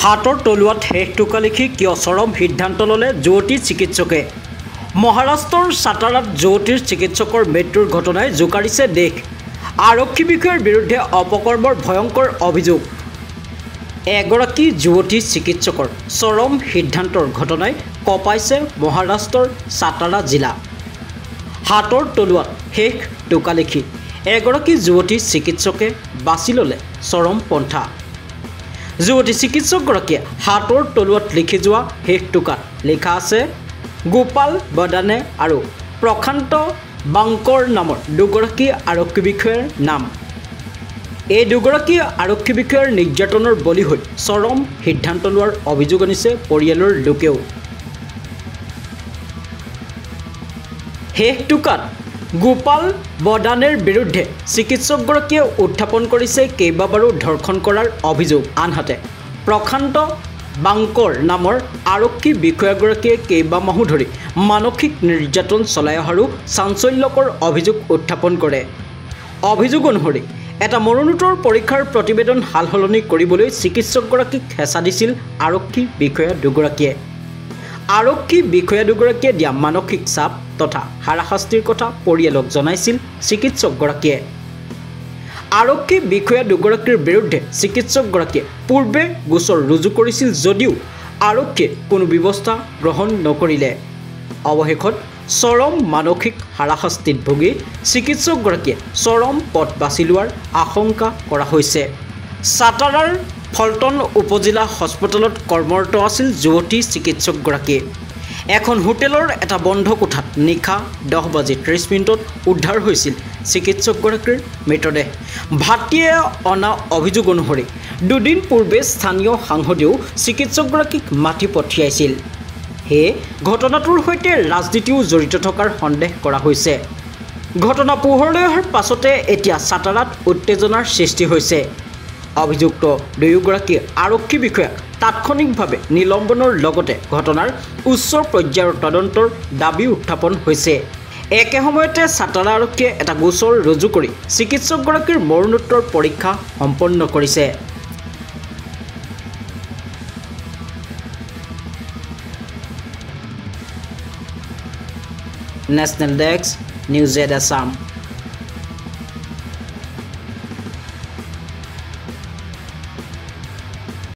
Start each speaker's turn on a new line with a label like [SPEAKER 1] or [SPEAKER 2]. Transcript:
[SPEAKER 1] হাতৰ তলুৱাত শেষ টোকা লিখি কিয় চৰম সিদ্ধান্ত ল'লে যুৱতী চিকিৎসকে। মহাৰাষ্ট্ৰৰ সাতাৰাত যুৱতীৰ চিকিৎসকৰ মৃত্যুৰ ঘটনাই জোকাৰিছে দেশ। আৰক্ষী বিষয়াৰ বিৰুদ্ধে অপকৰ্মৰ ভয়ংকৰ অভিযোগ। এগৰাকী যুৱতী চিকিৎসকৰ চৰম সিদ্ধান্তৰ ঘটনাই কঁপাইছে মহাৰাষ্ট্ৰৰ সাতাৰা জিলা। হাতৰ তলুৱাত শেষ টোকা লিখি এগৰাকী যুৱতী চিকিৎসকে বাছি ল'লে চৰম পন্থা। যুৱতী চিকিৎসকগৰাকীয়ে হাতৰ তলুৱাত লিখি যোৱা শেষ টোকাত লিখা আছে গোপাল বদানে আৰু প্ৰশান্ত বাংকৰ নামৰ দুগৰাকী আৰক্ষী বিষয়াৰ নাম। এই দুগৰাকী আৰক্ষী বিষয়াৰ নিৰ্যাতনৰ বলি হৈ চৰম সিদ্ধান্ত লোৱাৰ অভিযোগ আনিছে পৰিয়ালৰ লোকেও। শেষ টোকাত গোপাল বদানেৰ বিৰুদ্ধে চিকিৎসকগৰাকীয়ে উত্থাপন কৰিছে কেইবাবাৰো ধৰ্ষণ কৰাৰ অভিযোগ। আনহাতে প্ৰশান্ত বাংকৰ নামৰ আৰক্ষী বিষয়াগৰাকীয়ে কেইবামাহো ধৰি মানসিক নিৰ্যাতন চলাই অহাৰো চাঞ্চল্যকৰ অভিযোগ উত্থাপন কৰে। অভিযোগ অনুসৰি এটা মৰণোত্তৰ পৰীক্ষাৰ প্ৰতিবেদন সাল সলনি কৰিবলৈ চিকিৎসকগৰাকীক হেঁচা দিছিল আৰক্ষী বিষয়া দুগৰাকীয়ে। আৰক্ষী বিষয়া দুগৰাকীয়ে দিয়া মানসিক চাপ তথা হাৰাশাস্তিৰ কথা পৰিয়ালক জনাইছিল চিকিৎসকগৰাকীয়ে। আৰক্ষী বিষয়া দুগৰাকীৰ বিৰুদ্ধে চিকিৎসকগৰাকীয়ে পূৰ্বে গোচৰ ৰুজু কৰিছিল যদিও আৰক্ষীয়ে কোনো ব্যৱস্থা গ্ৰহণ নকৰিলে। অৱশেষত চৰম মানসিক হাৰাশাস্তিত ভুগি চিকিৎসকগৰাকীয়ে চৰম পথ বাছি লোৱাৰ আশংকা কৰা হৈছে। সাতাৰাৰ ফলটন উপজিলা হস্পিটেলত কৰ্মৰত আছিল যুৱতী চিকিৎসকগৰাকী। এখন হোটেলৰ এটা বন্ধ কোঠাত নিশা 10:30 উদ্ধাৰ হৈছিল চিকিৎসকগৰাকীৰ মৃতদেহ। ভাতৃয়ে অনা অভিযোগ অনুসৰি দুদিন পূৰ্বে স্থানীয় সাংসদেও চিকিৎসকগৰাকীক মাতি পঠিয়াইছিল। সেয়ে ঘটনাটোৰ সৈতে ৰাজনীতিও জড়িত থকাৰ সন্দেহ কৰা হৈছে। ঘটনা পোহৰলৈ অহাৰ পাছতে এতিয়া সাতাৰাত উত্তেজনাৰ সৃষ্টি হৈছে। অভিযুক্ত দুয়োগৰাকী আৰক্ষী বিষয়াক তাৎক্ষণিকভাৱে নিলম্বনৰ লগতে ঘটনাৰ উচ্চ পৰ্যায়ৰ তদন্তৰ দাবী উত্থাপন হৈছে। একে সময়তে সাতাৰা আৰক্ষীয়ে এটা গোচৰ ৰুজু কৰি চিকিৎসকগৰাকীৰ মৰণোত্তৰ পৰীক্ষা সম্পন্ন কৰিছে। নেশ্যনেল ডেস্ক, নিউজ এড আছাম।